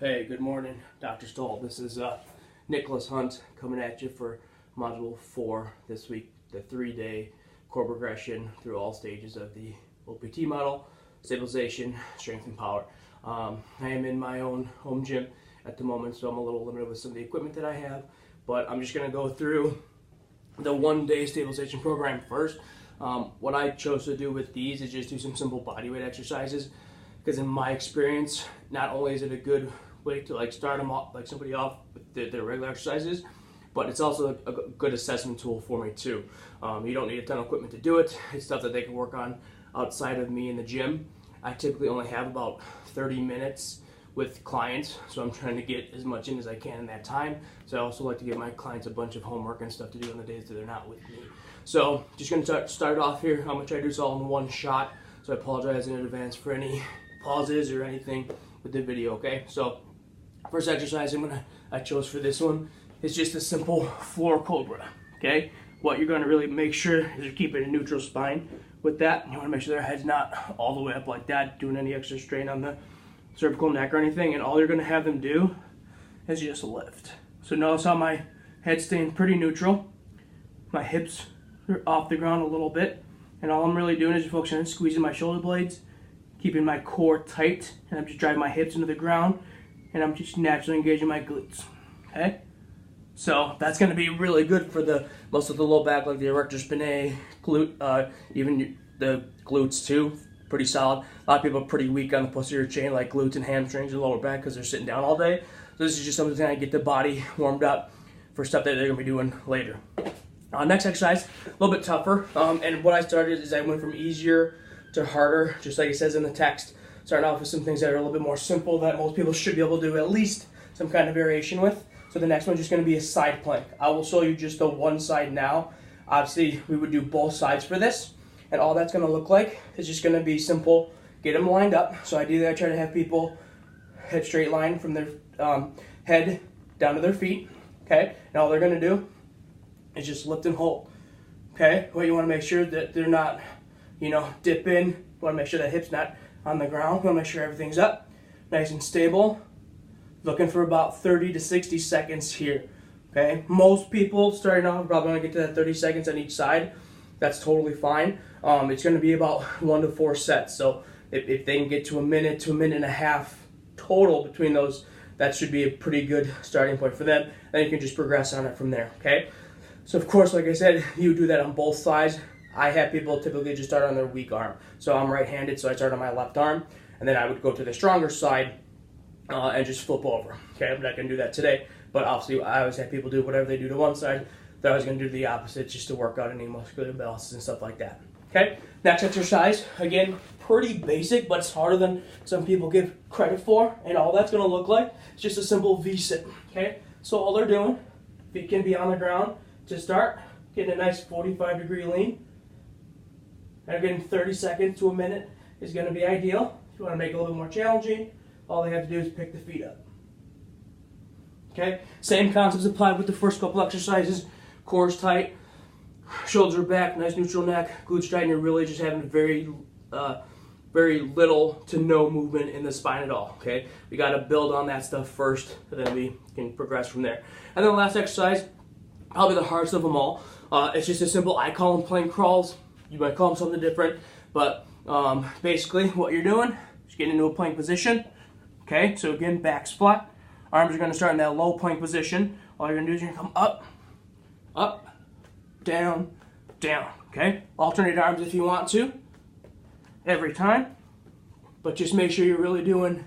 Hey, good morning, Dr. Stoll. This is Nicholas Hunt coming at you for Module 4 this week, the 3-day core progression through all stages of the OPT model, stabilization, strength, and power. I am in my own home gym at the moment, so I'm a little limited with some of the equipment that I have, but I'm just going to go through the 1-day stabilization program first. What I chose to do with these is just do some simple bodyweight exercises, because in my experience, not only is it a good way to start them off, somebody off with their regular exercises, but it's also a good assessment tool for me too. You don't need a ton of equipment to do it. It's stuff that they can work on outside of me in the gym. I typically only have about 30 minutes with clients, so I'm trying to get as much in as I can in that time. So I also like to give my clients a bunch of homework and stuff to do on the days that they're not with me. So just going to start off here. I'm going to try to do this all in one shot, so I apologize in advance for any pauses or anything with the video, okay? So first exercise I chose for this one is just a simple floor cobra, okay? What you're going to really make sure is you're keeping a neutral spine with that. You want to make sure their head's not all the way up like that, doing any extra strain on the cervical neck or anything, and all you're going to have them do is just lift. So notice how my head's staying pretty neutral. My hips are off the ground a little bit, and all I'm really doing is focusing on squeezing my shoulder blades, keeping my core tight, and I'm just driving my hips into the ground, and I'm just naturally engaging my glutes, okay? So that's going to be really good for the most of the low back, like the erector spinae, glute, even the glutes too, pretty solid. A lot of people are pretty weak on the posterior chain, like glutes and hamstrings and lower back, because they're sitting down all day. So this is just something to get the body warmed up for stuff that they're going to be doing later. Next exercise, a little bit tougher, and what I started is I went from easier to harder, just like it says in the text. Starting off with some things that are a little bit more simple that most people should be able to do at least some kind of variation with. So the next one's just going to be a side plank. I will show you just the one side now. Obviously, we would do both sides for this, and all that's going to look like is just going to be simple. Get them lined up. So ideally, I try to have people head straight line from their head down to their feet. Okay, and all they're going to do is just lift and hold. Okay, well, you want to make sure that they're not, dip in. You want to make sure that hip's not on the ground. You want to make sure everything's up, nice and stable. Looking for about 30 to 60 seconds here. Okay, most people starting off are probably going to get to that 30 seconds on each side. That's totally fine. It's going to be about 1 to 4 sets. So if they can get to a minute and a half total between those, that should be a pretty good starting point for them. Then you can just progress on it from there. Okay. So of course, like I said, you do that on both sides. I have people typically just start on their weak arm. So I'm right-handed, so I start on my left arm, and then I would go to the stronger side and just flip over. Okay, I'm not going to do that today, but obviously I always have people do whatever they do to one side. They're always going to do the opposite just to work out any muscular imbalances and stuff like that. Okay, next exercise, again, pretty basic, but it's harder than some people give credit for, and all that's going to look like is just a simple V-sit. Okay, so all they're doing, feet can be on the ground to start, getting a nice 45-degree lean. And again, 30 seconds to a minute is going to be ideal. If you want to make it a little bit more challenging, all they have to do is pick the feet up. Okay, same concepts apply with the first couple exercises. Core's tight, shoulders are back, nice neutral neck, glutes tight, and you're really just having very little to no movement in the spine at all. Okay, we got to build on that stuff first, and then we can progress from there. And then the last exercise, probably the hardest of them all. It's just a simple, I call them plank crawls. You might call them something different, but basically what you're doing is getting into a plank position. Okay, so again, back's flat. Arms are going to start in that low plank position. All you're going to do is you're going to come up, up, down, down. Okay, alternate arms if you want to, every time. But just make sure you're really doing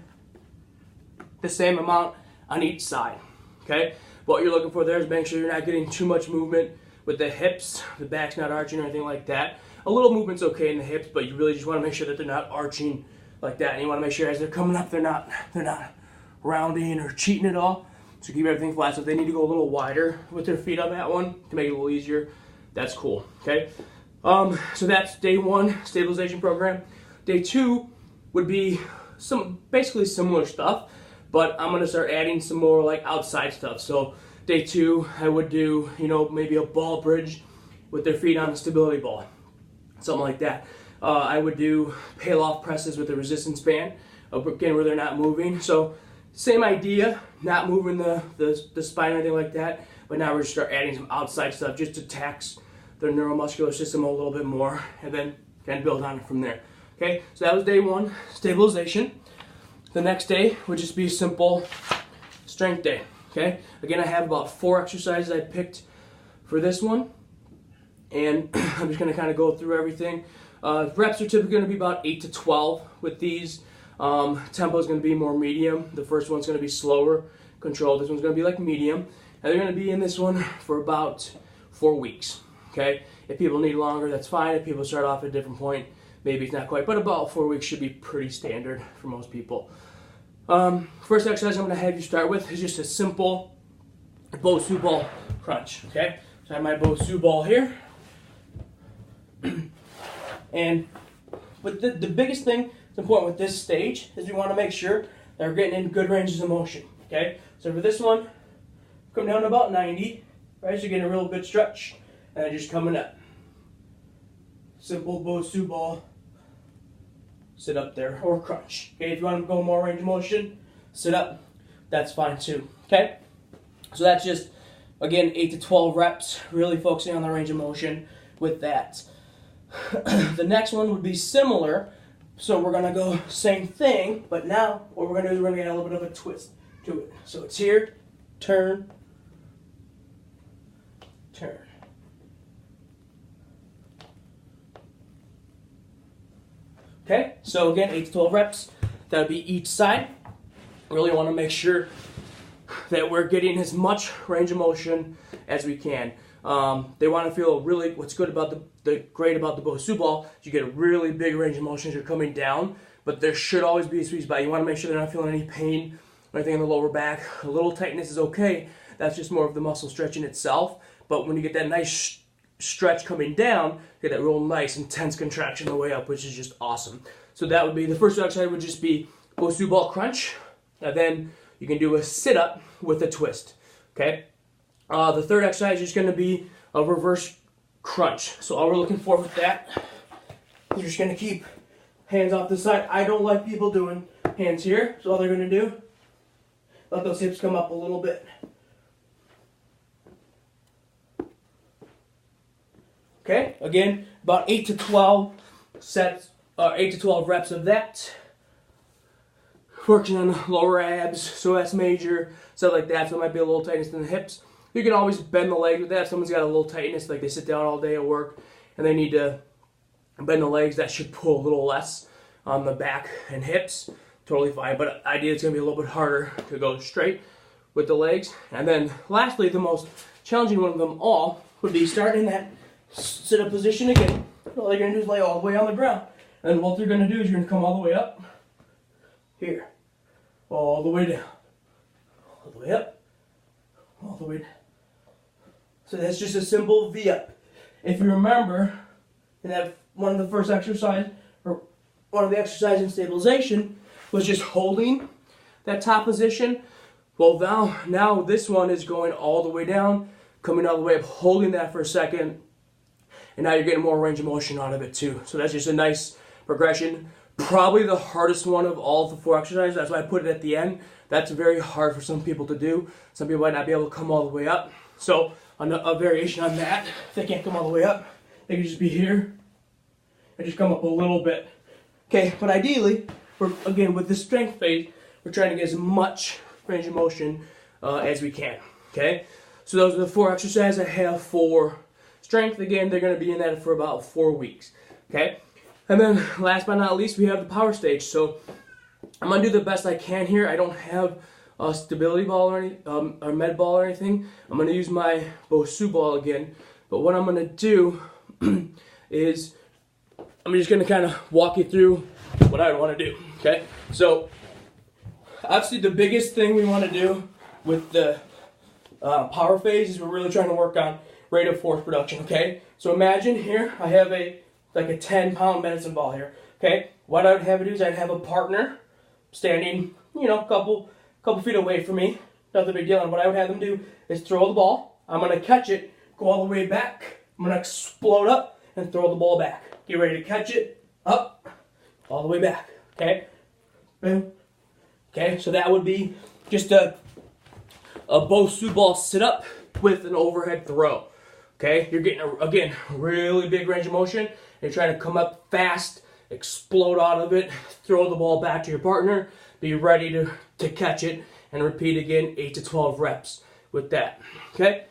the same amount on each side. Okay, what you're looking for there is make sure you're not getting too much movement with the hips, the back's not arching or anything like that. A little movement's okay in the hips, but you really just want to make sure that they're not arching like that. And you want to make sure as they're coming up, they're not rounding or cheating at all. So keep everything flat. So if they need to go a little wider with their feet on that one to make it a little easier, that's cool. Okay. So that's day 1 stabilization program. Day 2 would be some basically similar stuff, but I'm gonna start adding some more like outside stuff. So day 2, I would do maybe a ball bridge with their feet on the stability ball. Something like that. I would do peel-off presses with a resistance band, again, where they're not moving. So Same idea, not moving the spine or anything like that, but now we're just start adding some outside stuff just to tax the neuromuscular system a little bit more, and then kind of build on it from there. Okay, so that was day one, stabilization. The next day would just be a simple strength day. Okay, again, I have about 4 exercises I picked for this one, and I'm just going to kind of go through everything. Reps are typically going to be about 8 to 12 with these. Tempo is going to be more medium. The first one's going to be slower, controlled. This one's going to be like medium. And they're going to be in this one for about 4 weeks. Okay, if people need longer, that's fine. If people start off at a different point, maybe it's not quite, but about 4 weeks should be pretty standard for most people. First exercise I'm going to have you start with is just a simple Bosu ball crunch. Okay, so I have my Bosu ball here. And with the biggest thing that's important with this stage is we want to make sure that we're getting in good ranges of motion. Okay, so for this one, come down to about 90, right? So you're getting a real good stretch, and then just coming up. Simple Bosu ball, sit up there, or crunch. Okay, if you want to go more range of motion, sit up, that's fine too. Okay, so that's just, again, 8 to 12 reps, really focusing on the range of motion with that. The next one would be similar, so we're going to go same thing, but now what we're going to do is we're going to get a little bit of a twist to it. So it's here, turn, turn. Okay, so again, 8 to 12 reps. That would be each side. Really want to make sure that we're getting as much range of motion as we can. They want to feel really, what's good about great about the Bosu ball is you get a really big range of motion as you're coming down, but there should always be a sweet spot. You want to make sure they're not feeling any pain or anything in the lower back. A little tightness is okay. That's just more of the muscle stretching itself. But when you get that nice stretch coming down, you get that real nice intense contraction on the way up, which is just awesome. So that would be, the first exercise would just be Bosu ball crunch, and then you can do a sit-up with a twist. Okay. The third exercise is going to be a reverse crunch. So all we're looking for with that is you're just going to keep hands off the side. I don't like people doing hands here, so all they're going to do, let those hips come up a little bit. Okay, again, about 8 to 12 sets, 8 to 12 reps of that. Working on the lower abs, so that's major, stuff like that. So it might be a little tightness in the hips. You can always bend the legs with that. If someone's got a little tightness, like they sit down all day at work and they need to bend the legs, that should pull a little less on the back and hips. Totally fine, but ideally it's going to be a little bit harder to go straight with the legs. And then lastly, the most challenging one of them all would be starting that sit-up position again. All you're going to do is lay all the way on the ground. And what you're going to do is you're going to come all the way up here, all the way down, all the way up, all the way down. So that's just a simple V-up. If you remember, in that one of the first exercise, or one of the exercises in stabilization, was just holding that top position. Well, now this one is going all the way down, coming all the way up, holding that for a second, and now you're getting more range of motion out of it too. So that's just a nice progression. Probably the hardest one of all the 4 exercises. That's why I put it at the end. That's very hard for some people to do. Some people might not be able to come all the way up. So a variation on that, if they can't come all the way up, they can just be here and just come up a little bit. Okay, but ideally, again, with the strength phase, we're trying to get as much range of motion as we can. Okay, so those are the 4 exercises I have for strength. Again, they're going to be in that for about 4 weeks. Okay, and then last but not least, we have the power stage. So I'm going to do the best I can here. I don't have a stability ball or med ball or anything. I'm going to use my Bosu ball again. But what I'm going to do is I'm just going to kind of walk you through what I want to do. Okay, so obviously the biggest thing we want to do with the power phase is we're really trying to work on rate of force production. Okay, so imagine here I have a 10-pound medicine ball here. Okay, what I would have to do is I'd have a partner standing, a couple feet away from me. Nothing big deal. And what I would have them do is throw the ball. I'm going to catch it, go all the way back. I'm going to explode up and throw the ball back. Get ready to catch it, up, all the way back. Okay? Boom. Okay, so that would be just a Bosu ball sit up with an overhead throw. Okay, you're getting, again, really big range of motion. You're trying to come up fast, explode out of it, throw the ball back to your partner, be ready to catch it, and repeat again 8 to 12 reps with that. Okay,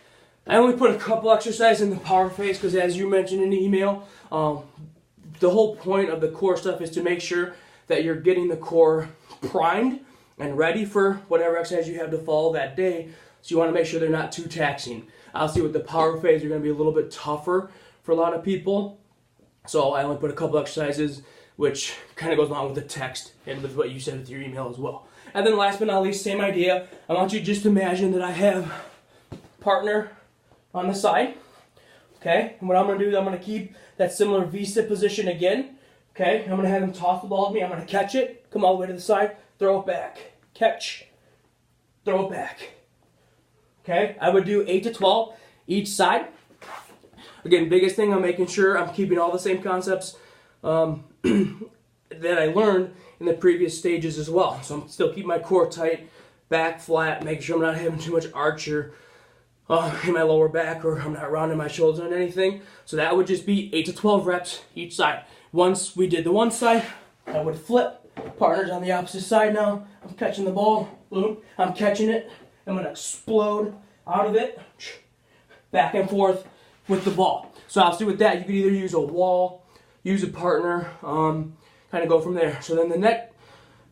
I only put a couple exercises in the power phase because, as you mentioned in the email, the whole point of the core stuff is to make sure that you're getting the core primed and ready for whatever exercise you have to follow that day. So you want to make sure they're not too taxing. Obviously with the power phase, you're going to be a little bit tougher for a lot of people. So I only put a couple exercises, which kind of goes along with the text and with what you said with your email as well. And then last but not least, same idea. I want you to just imagine that I have partner on the side. Okay, and what I'm going to do is I'm going to keep that similar V-sit position again. Okay, I'm going to have him toss the ball to me. I'm going to catch it, come all the way to the side, throw it back, catch, throw it back. Okay, I would do 8 to 12 each side. Again, biggest thing, I'm making sure I'm keeping all the same concepts that I learned in the previous stages as well. So I'm still keeping my core tight, back flat, making sure I'm not having too much arch or in my lower back, or I'm not rounding my shoulders on anything. So that would just be 8 to 12 reps each side. Once we did the one side, I would flip. Partners on the opposite side now. I'm catching the ball. Boom. I'm catching it. I'm going to explode out of it. Back and forth with the ball. So obviously with that, you could either use a wall, use a partner, kind of go from there. So then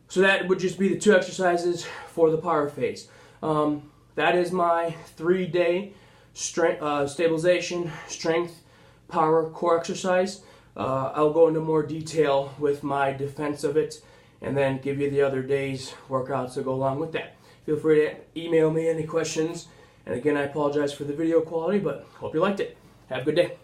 so that would just be the 2 exercises for the power phase. That is my 3-day strength, stabilization, strength, power, core exercise. I'll go into more detail with my defense of it and then give you the other day's workouts to go along with that. Feel free to email me any questions. And again, I apologize for the video quality, but hope you liked it. Have a good day.